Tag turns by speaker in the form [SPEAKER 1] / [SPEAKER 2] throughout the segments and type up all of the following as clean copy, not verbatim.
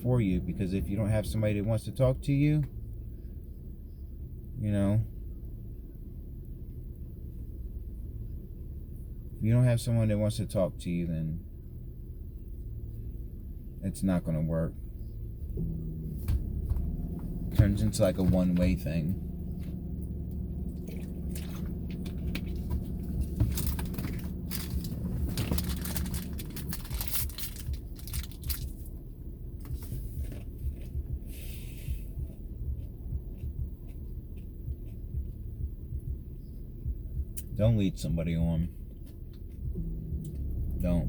[SPEAKER 1] for you, because if you don't have somebody that wants to talk to you, you know, if you don't have someone that wants to talk to you, then it's not going to work. It turns into like a one-way thing. Don't lead somebody on. Don't.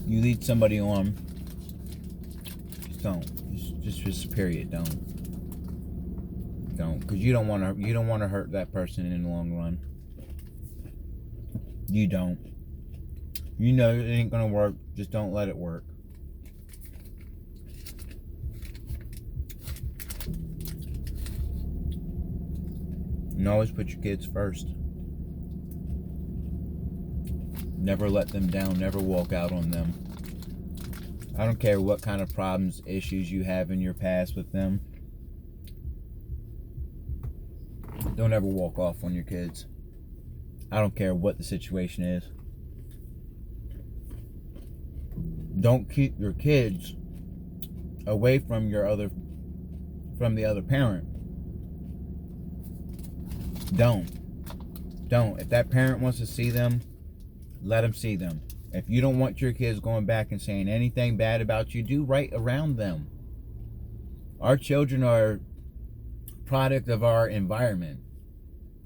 [SPEAKER 1] You lead somebody on. Don't. Just period. Don't. Because you don't want to hurt that person in the long run. You don't. You know it ain't gonna work. Just don't let it work. And always put your kids first. Never let them down. Never walk out on them. I don't care what kind of problems, issues you have in your past with them. Don't ever walk off on your kids. I don't care what the situation is. Don't keep your kids away from the other parent. Don't. If that parent wants to see them, let them see them. If you don't want your kids going back and saying anything bad about you, do right around them. Our children are product of our environment.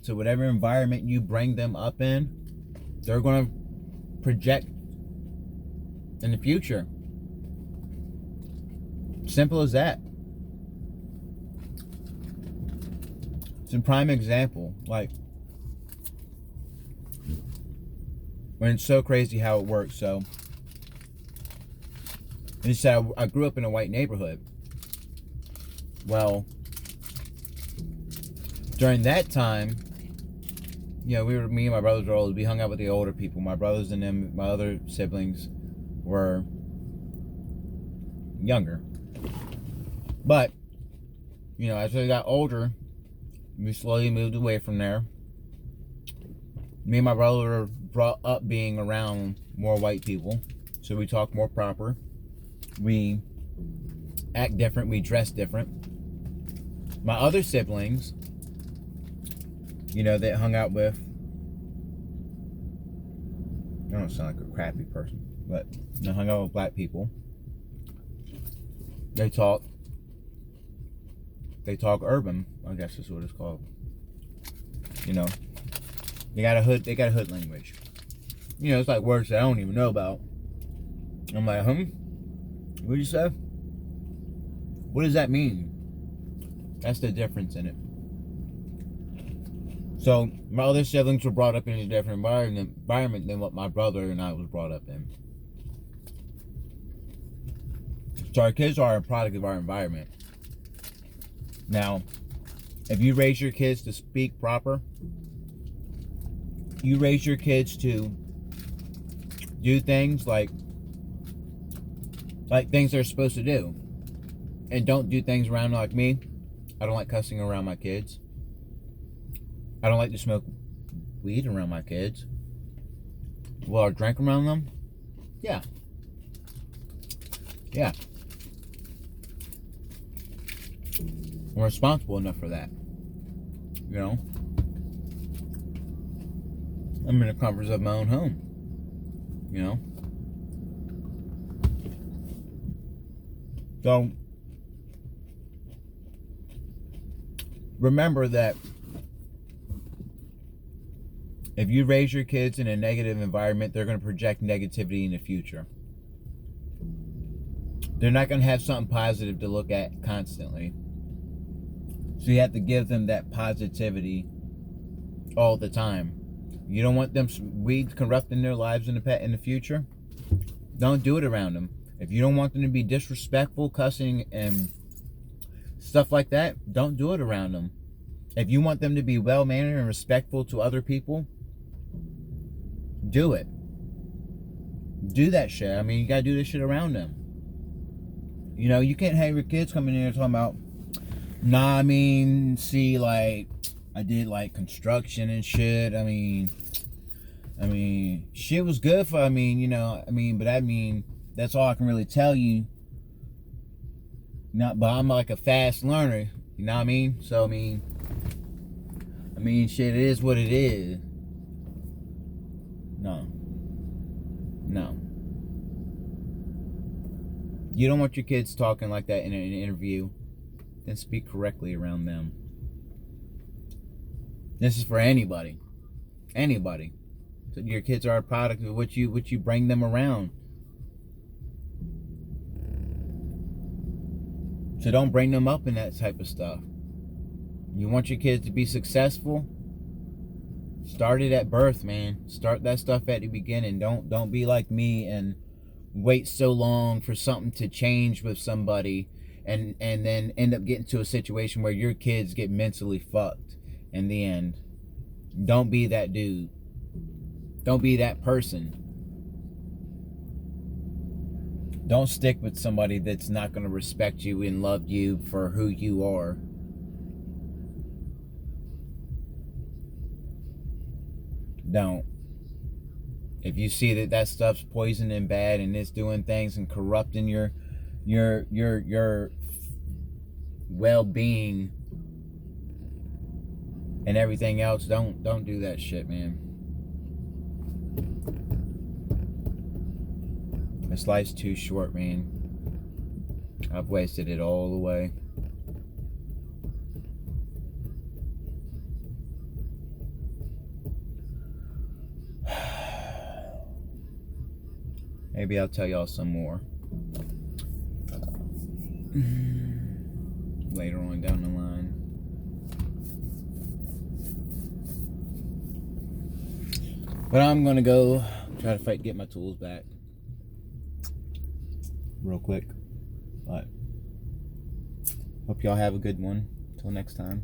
[SPEAKER 1] So whatever environment you bring them up in, they're going to project in the future. Simple as that. It's a prime example. Like, when it's so crazy how it works. So, and he said, I grew up in a white neighborhood. Well, during that time, you know, me and my brothers were old. We hung out with the older people. My brothers and them, my other siblings were younger. But, you know, as we got older, we slowly moved away from there. Me and my brother were brought up being around more white people. So we talk more proper. We act different. We dress different. My other siblings, you know, that hung out with, I don't sound like a crappy person, but they hung out with black people. They talk urban, I guess is what it's called. You know, they got a hood language. You know, it's like words that I don't even know about. I'm like, what'd you say? What does that mean? That's the difference in it. So my other siblings were brought up in a different environment than what my brother and I was brought up in. So our kids are a product of our environment. Now, if you raise your kids to speak proper, you raise your kids to do things like things they're supposed to do, and don't do things around like me. I don't like cussing around my kids. I don't like to smoke weed around my kids. Will I drink around them? Yeah. I'm responsible enough for that. You know? I'm in the comforts of my own home. You know? So, remember that if you raise your kids in a negative environment, they're going to project negativity in the future. They're not going to have something positive to look at constantly. So you have to give them that positivity all the time. You don't want them weeds corrupting their lives in the future? Don't do it around them. If you don't want them to be disrespectful, cussing, and stuff like that, don't do it around them. If you want them to be well-mannered and respectful to other people, do it. Do that shit. I mean, you gotta do this shit around them. You know, you can't have your kids coming in here talking about, nah, I mean, see, like, I did, like, construction and shit. I mean, shit was good for, you know, but that's all I can really tell you. Not, but I'm like a fast learner, you know what I mean? So, shit, it is what it is. No. You don't want your kids talking like that in an interview. Then speak correctly around them. This is for anybody. Anybody. So your kids are a product of what you bring them around. So don't bring them up in that type of stuff. You want your kids to be successful? Start it at birth, man. Start that stuff at the beginning. Don't be like me and wait so long for something to change with somebody and then end up getting to a situation where your kids get mentally fucked in the end. Don't be that dude. Don't be that person. Don't stick with somebody that's not going to respect you and love you for who you are. Don't. If you see that stuff's poison and bad and it's doing things and corrupting your well-being and everything else, don't do that shit, man. This life's too short, man. I've wasted it all away. Maybe I'll tell y'all some more later on down the line. But I'm gonna go try to get my tools back real quick. But hope y'all have a good one. Till next time.